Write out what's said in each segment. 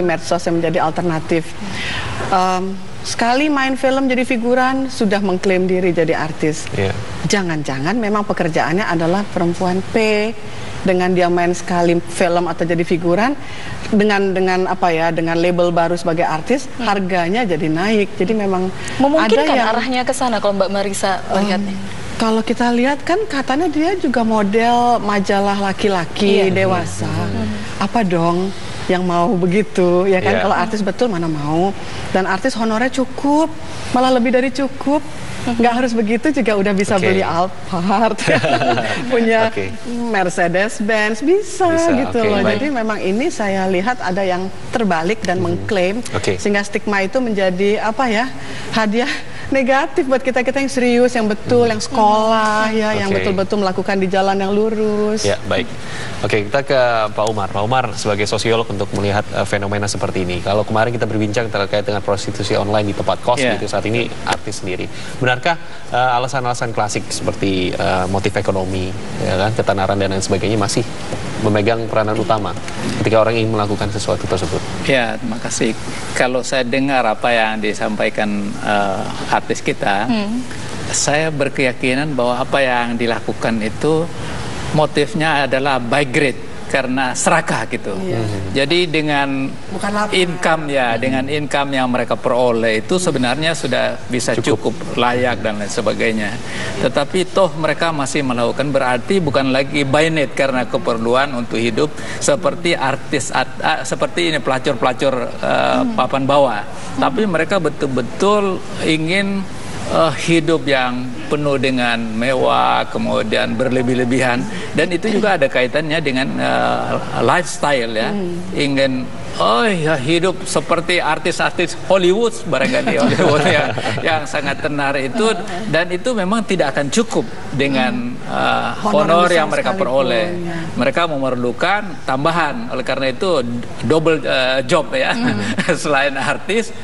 medsos yang menjadi alternatif. Sekali main film jadi figuran, sudah mengklaim diri jadi artis. Jangan-jangan memang pekerjaannya adalah perempuan P. Dengan dia main sekali film atau jadi figuran, dengan apa ya, dengan label baru sebagai artis, harganya jadi naik. Jadi memang memungkinkan ada yang, arahnya ke sana kalau Mbak Marissa melihatnya. Kalau kita lihat kan katanya dia juga model majalah laki-laki dewasa. Apa dong yang mau begitu, ya kan? Kalau artis betul mana mau. Dan artis honornya cukup, malah lebih dari cukup. Nggak harus begitu juga udah bisa beli Alphard, punya Mercedes-Benz, bisa gitu loh. Jadi memang ini saya lihat ada yang terbalik dan mengklaim, sehingga stigma itu menjadi apa ya, hadiah negatif buat kita-kita yang serius, yang betul, yang sekolah, ya, yang betul-betul melakukan di jalan yang lurus. Ya, baik. Oke, kita ke Pak Umar. Pak Umar sebagai sosiolog untuk melihat fenomena seperti ini. Kalau kemarin kita berbincang terkait dengan prostitusi online di tempat kos, gitu, saat ini artis sendiri. Benarkah alasan-alasan klasik seperti motif ekonomi, ya kan, ketenaran dan lain sebagainya masih memegang peranan utama ketika orang ingin melakukan sesuatu tersebut? Ya, terima kasih. Kalau saya dengar apa yang disampaikan artis kita, saya berkeyakinan bahwa apa yang dilakukan itu motifnya adalah by grade, karena serakah gitu. Jadi dengan income dengan income yang mereka peroleh itu sebenarnya sudah bisa cukup layak dan lain sebagainya. Tetapi toh mereka masih melakukan, berarti bukan lagi by need karena keperluan untuk hidup seperti artis seperti ini pelacur-pelacur papan bawah. Tapi mereka betul-betul ingin hidup yang penuh dengan mewah, kemudian berlebih-lebihan, dan itu juga ada kaitannya dengan lifestyle ya. Ingin hidup seperti artis-artis Hollywood, barangkali Hollywood yang sangat tenar itu, dan itu memang tidak akan cukup dengan honor yang mereka peroleh. Mereka memerlukan tambahan, oleh karena itu double job ya. Selain artis,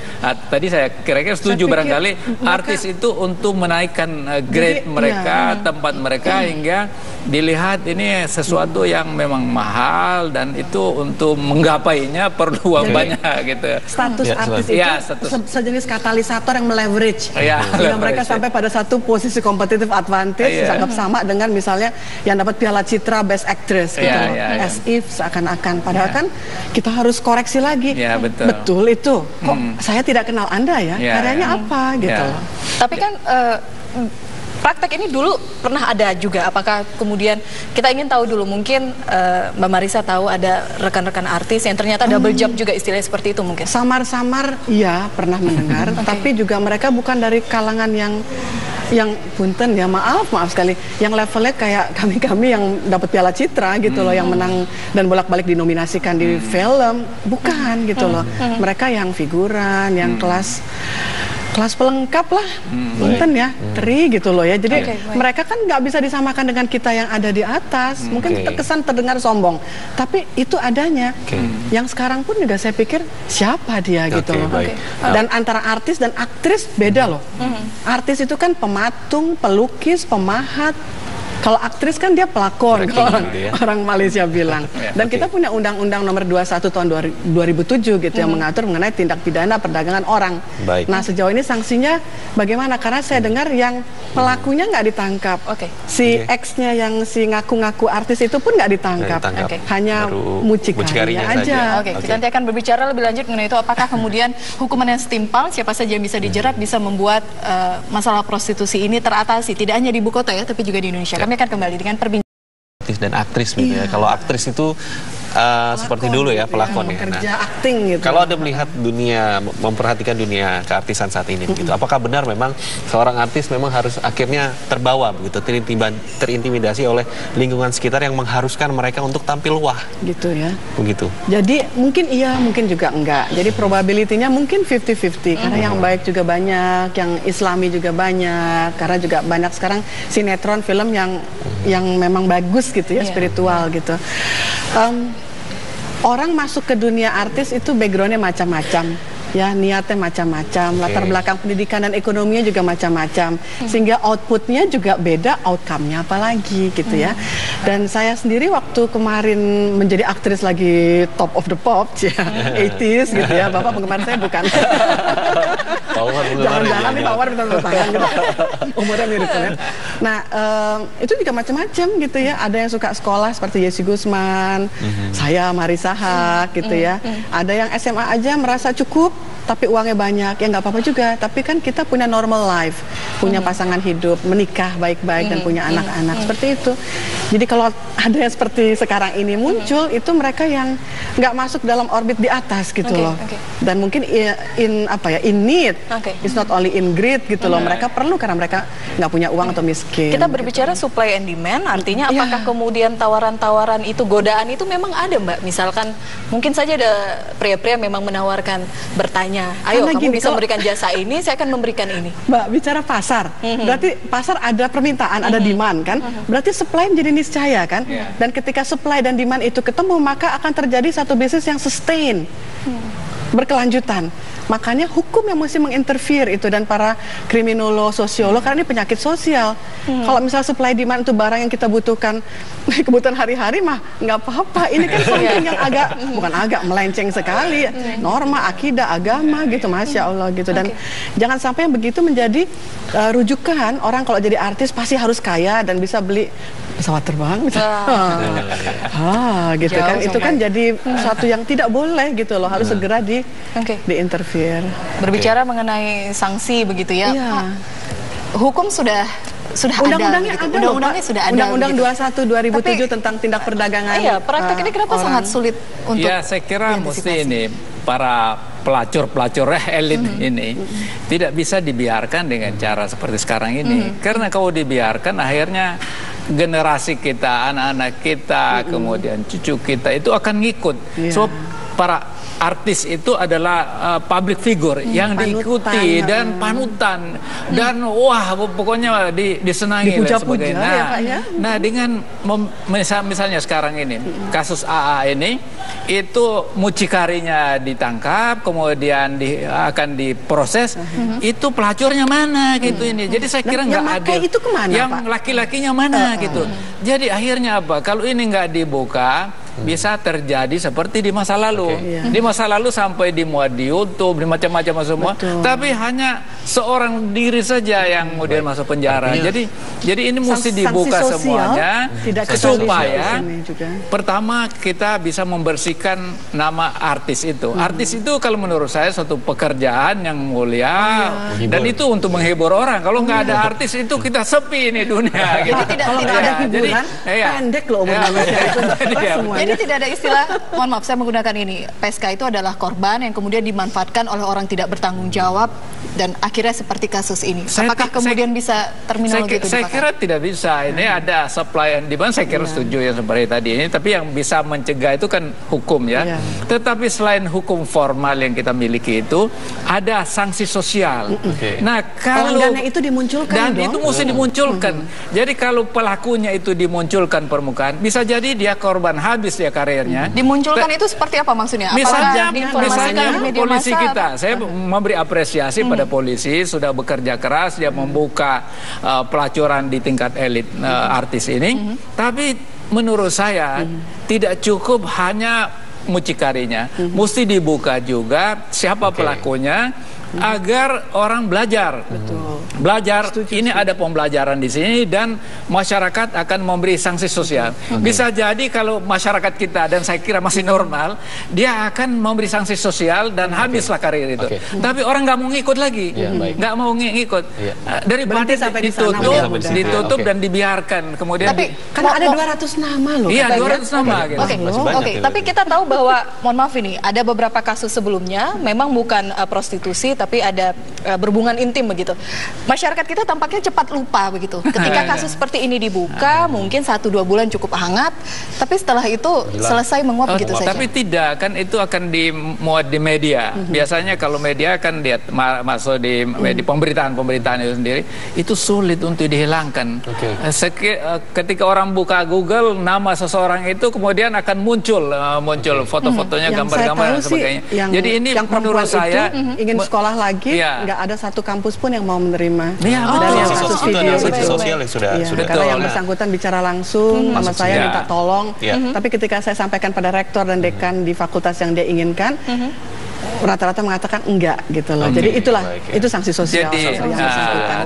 tadi saya kira-kira setuju, barangkali artis itu untuk menaikkan grade mereka, tempat mereka, hingga dilihat ini sesuatu yang memang mahal, dan itu untuk menggapainya perlu uang banyak gitu. Status artis itu sejenis katalisator yang meleverage, sehingga mereka sampai pada satu posisi competitive advantage, dianggap sama dengan misalnya yang dapat Piala Citra Best Actress gitu. As if seakan-akan, padahal kan kita harus koreksi lagi. Betul itu. Kok saya tidak kenal Anda ya? Karyanya apa gitu. Tapi kan praktek ini dulu pernah ada juga. Apakah kemudian kita ingin tahu dulu, mungkin Mbak Marissa tahu ada rekan-rekan artis yang ternyata double job juga, istilahnya seperti itu mungkin? Samar-samar iya pernah mendengar, tapi juga mereka bukan dari kalangan yang punten ya, maaf sekali, yang levelnya kayak kami yang dapat Piala Citra gitu loh, yang menang dan bolak-balik dinominasikan di film, bukan gitu loh. Mereka yang figuran, yang kelas pelengkap lah, punten ya, teri gitu loh ya. Jadi mereka kan nggak bisa disamakan dengan kita yang ada di atas. Mungkin terkesan terdengar sombong, tapi itu adanya. Yang sekarang pun juga saya pikir siapa dia gitu loh. Dan antara artis dan aktris beda loh. Artis itu kan pematung, pelukis, pemahat. Kalau aktris kan dia pelakon, orang Malaysia bilang. Dan kita punya Undang-Undang Nomor 21 tahun 2007 gitu yang mengatur mengenai tindak pidana perdagangan orang. Nah, sejauh ini sanksinya bagaimana? Karena saya dengar yang pelakunya nggak ditangkap. Si X-nya yang si ngaku-ngaku artis itu pun nggak ditangkap. Hanya mucikarinya aja. Kita nanti akan berbicara lebih lanjut mengenai itu. Apakah kemudian hukuman yang setimpal, siapa saja yang bisa dijerat, bisa membuat masalah prostitusi ini teratasi, tidak hanya di ibu kota ya, tapi juga di Indonesia. Kami akan kembali dengan perbincangan artis dan aktris gitu ya. Kalau aktris itu seperti dulu ya, pelakon ya. Kerja acting gitu. Kalau Anda melihat dunia, memperhatikan dunia keartisan saat ini begitu, apakah benar memang seorang artis memang harus akhirnya terbawa begitu, terintimidasi oleh lingkungan sekitar yang mengharuskan mereka untuk tampil wah gitu ya? Begitu. Jadi mungkin iya, mungkin juga enggak. Jadi probability-nya mungkin 50-50, karena yang baik juga banyak, yang islami juga banyak, karena juga banyak sekarang sinetron, film yang memang bagus gitu ya, spiritual gitu. Orang masuk ke dunia artis itu backgroundnya macam-macam. ya niatnya macam-macam, latar belakang pendidikan dan ekonominya juga macam-macam, sehingga outputnya juga beda, outcome-nya apalagi gitu ya. Dan saya sendiri waktu kemarin menjadi aktris lagi top of the pop, ya, 80s gitu ya, Bapak penggemar saya bukan. Jangan-jangan nih Pak Umar minta tangan gitu. Umurnya mirip kan. Nah, itu juga macam-macam gitu ya. Ada yang suka sekolah seperti Yesi Gusman, saya Marisa Haque gitu ya. Ada yang SMA aja merasa cukup tapi uangnya banyak, ya nggak apa-apa juga. Tapi kan kita punya normal life, punya pasangan hidup, menikah baik-baik dan punya anak-anak seperti itu. Jadi kalau ada yang seperti sekarang ini muncul, itu mereka yang nggak masuk dalam orbit di atas gitu loh. Dan mungkin in need, it's not only in greed gitu loh. Mereka perlu karena mereka nggak punya uang atau miskin. Kita berbicara supply and demand, artinya apakah kemudian tawaran-tawaran itu, godaan itu memang ada, Mbak? Misalkan mungkin saja ada pria-pria memang menawarkan, bertanya, ayo karena kamu gini, bisa memberikan jasa ini, saya akan memberikan ini. Mbak, bicara pasar, berarti pasar ada permintaan, ada demand kan? Berarti supply menjadi niscaya kan? Dan ketika supply dan demand itu ketemu, maka akan terjadi satu bisnis yang sustain, berkelanjutan. Makanya hukum yang mesti menginterfere itu, dan para kriminolog, sosiolog, karena ini penyakit sosial. Kalau misal supply demand itu barang yang kita butuhkan, kebutuhan hari-hari mah nggak apa-apa. Ini kan something yang bukan agak melenceng sekali, norma, akidah, agama gitu, Masya Allah gitu. Dan jangan sampai yang begitu menjadi rujukan orang kalau jadi artis pasti harus kaya dan bisa beli pesawat terbang gitu kan. Itu kan jadi satu yang tidak boleh gitu loh, harus segera diinterview. Berbicara mengenai sanksi begitu ya, hukum sudah undang-undangnya ada, undang-undangnya sudah ada. Undang-undang 21 2007 tentang tindak perdagangan. Iya, praktek ini kenapa sangat sulit untuk? Ya, saya kira mesti ini para pelacur elit ini tidak bisa dibiarkan dengan cara seperti sekarang ini. Karena kalau dibiarkan, akhirnya generasi kita, anak-anak kita, kemudian cucu kita itu akan ngikut. So para artis itu adalah public figure yang diikuti dan panutan dan wah pokoknya disenangi dan sebagainya. Nah, dengan misalnya sekarang ini kasus AA ini, itu mucikarinya ditangkap, kemudian akan diproses, itu pelacurnya mana gitu ini. Jadi saya kira nggak adil. Itu kemana, yang laki-lakinya mana gitu. Jadi akhirnya apa? Kalau ini nggak dibuka, bisa terjadi seperti di masa lalu. Di masa lalu sampai dimuat di YouTube, di macam-macam semua. Tapi hanya seorang diri saja yang kemudian masuk penjara. Jadi ini mesti dibuka semuanya supaya pertama kita bisa membersihkan nama artis itu. Artis itu kalau menurut saya suatu pekerjaan yang mulia dan itu untuk menghibur orang. Kalau nggak ada artis itu kita sepi nih dunia. Jadi tidak ada hiburan, pendek loh umurnya. Jadi tidak ada istilah, mohon maaf saya menggunakan ini, PSK itu adalah korban yang kemudian dimanfaatkan oleh orang tidak bertanggung jawab dan akhirnya seperti kasus ini. Apakah kemudian bisa terminologi itu dipakai? Saya kira tidak bisa. Ini ada supply and demand, saya kira setuju ya seperti tadi ini. Tapi yang bisa mencegah itu kan hukum ya. Tetapi selain hukum formal yang kita miliki itu, ada sanksi sosial. Nah, kalau itu dimunculkan dan itu mesti dimunculkan. Jadi kalau pelakunya itu dimunculkan permukaan, bisa jadi dia korban habis ya karirnya. Dimunculkan itu seperti apa maksudnya? Misalnya polisi kita, saya memberi apresiasi pada polisi sudah bekerja keras, dia membuka pelacuran di tingkat elit artis ini. Tapi menurut saya tidak cukup hanya mucikarinya, mesti dibuka juga siapa pelakunya agar orang belajar. Belajar, ini ada pembelajaran di sini dan masyarakat akan memberi sanksi sosial. Bisa jadi kalau masyarakat kita, dan saya kira masih normal, dia akan memberi sanksi sosial dan habislah karir itu. Tapi orang nggak mau ngikut lagi, nggak mau ngikut. Daripada ditutup dan dibiarkan. Kemudian tapi kan ada 200 nama loh. Iya, 200 nama. Tapi kita tahu bahwa, mohon maaf ini, ada beberapa kasus sebelumnya memang bukan prostitusi tapi ada berhubungan intim begitu. Masyarakat kita tampaknya cepat lupa begitu. Ketika kasus seperti ini dibuka, mungkin 1-2 bulan cukup hangat, tapi setelah itu selesai menguap begitu saja. Tapi tidak, kan itu akan dimuat di media. Biasanya kalau media kan dia masuk di pemberitaan itu sendiri, itu sulit untuk dihilangkan. Ketika orang buka Google nama seseorang itu kemudian akan muncul foto-fotonya, gambar-gambar dan sebagainya. Jadi ini menurut saya ingin sekolah lagi, nggak ada satu kampus pun yang mau menerima dari yang kasus video itu. Sosial yang sudah karena yang bersangkutan bicara langsung sama saya minta tolong. Tapi ketika saya sampaikan pada rektor dan dekan di fakultas yang dia inginkan, rata-rata mengatakan enggak gitu loh. Jadi itu sanksi sosial. Jadi,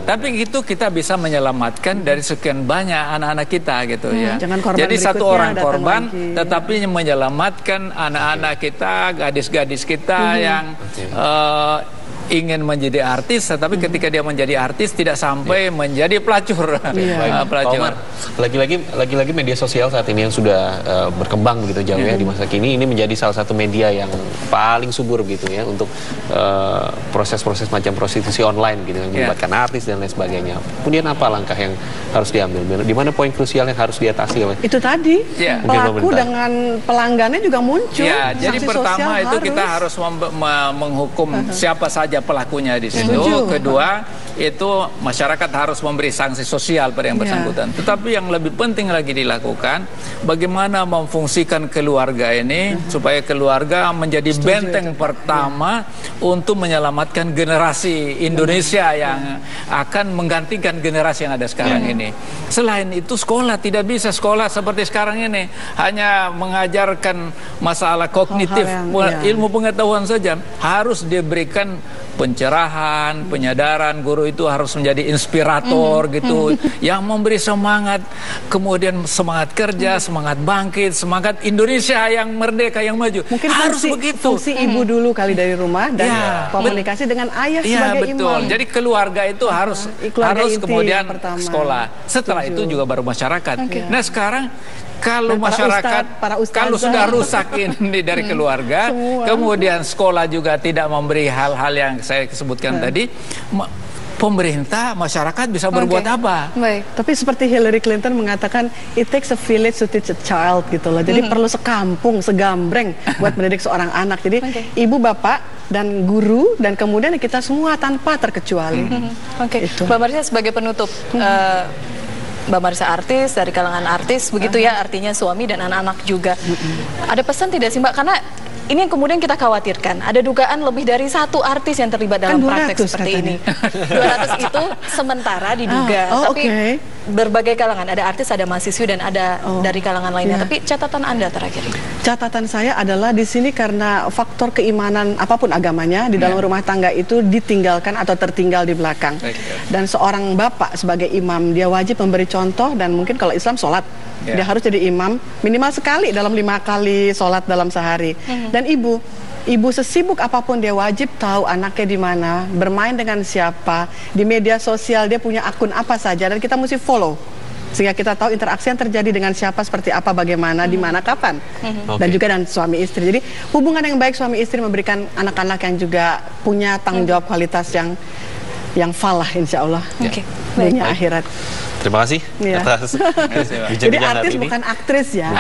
tapi itu kita bisa menyelamatkan dari sekian banyak anak-anak kita gitu ya. Jadi satu orang korban, tetapi menyelamatkan anak-anak kita, gadis-gadis kita yang ingin menjadi artis, tetapi ketika dia menjadi artis tidak sampai menjadi pelacur. pelacur. Lagi-lagi media sosial saat ini yang sudah berkembang begitu jauh ya di masa kini, ini menjadi salah satu media yang paling subur gitu ya untuk proses-proses macam prostitusi online gitu yang melibatkan artis dan lain sebagainya. Kemudian apa langkah yang harus diambil? Di mana poin krusial yang harus diatasi? Itu tadi pelaku dengan pelanggannya juga muncul. Jadi pertama itu kita harus menghukum siapa saja pelakunya di situ. Kedua, itu masyarakat harus memberi sanksi sosial pada yang bersangkutan. Tetapi yang lebih penting lagi dilakukan, bagaimana memfungsikan keluarga ini supaya keluarga menjadi benteng pertama untuk menyelamatkan generasi Indonesia yang akan menggantikan generasi yang ada sekarang ini. Selain itu, sekolah tidak bisa sekolah seperti sekarang ini hanya mengajarkan masalah kognitif, ilmu pengetahuan saja. Harus diberikan pencerahan, penyadaran. Guru itu harus menjadi inspirator gitu, yang memberi semangat, kemudian semangat kerja, semangat bangkit, semangat Indonesia yang merdeka, yang maju. Mungkin harus begitu. Fungsi ibu dulu kali dari rumah dan komunikasi dengan ayah sebagai imam. Jadi keluarga itu harus kemudian sekolah. Setelah itu juga baru masyarakat. Nah sekarang kalau masyarakat, kalau sudah rusak ini dari keluarga, kemudian sekolah juga tidak memberi hal-hal yang saya sebutkan tadi, pemerintah, masyarakat bisa berbuat apa? Tapi seperti Hillary Clinton mengatakan, it takes a village to teach a child gitu loh. Jadi perlu sekampung, segambreng buat mendidik seorang anak. Jadi ibu, bapak, dan guru, dan kemudian kita semua tanpa terkecuali. Mbak Marisa sebagai penutup, Mbak Marisa artis, dari kalangan artis, begitu ya, artinya suami dan anak-anak juga. Ada pesan tidak sih Mbak? Karena ini yang kemudian kita khawatirkan. Ada dugaan lebih dari 1 artis yang terlibat dalam praktek seperti ini. 200 itu sementara diduga. Tapi berbagai kalangan. Ada artis, ada mahasiswi, dan ada dari kalangan lainnya. Tapi catatan Anda terakhir. Catatan saya adalah di sini karena faktor keimanan apapun agamanya di dalam rumah tangga itu ditinggalkan atau tertinggal di belakang. Dan seorang bapak sebagai imam, dia wajib memberi contoh, dan mungkin kalau Islam sholat, dia harus jadi imam minimal sekali dalam 5 kali sholat dalam sehari. Dan ibu sesibuk apapun dia wajib tahu anaknya di mana, bermain dengan siapa, di media sosial dia punya akun apa saja, dan kita mesti follow sehingga kita tahu interaksi yang terjadi dengan siapa, seperti apa, bagaimana, di mana, kapan. Dan juga dengan suami istri. Jadi hubungan yang baik suami istri memberikan anak-anak yang juga punya tanggung jawab kualitas yang falah insya Allah dunia akhirat. Terima kasih atas jadi artis bukan aktris ya.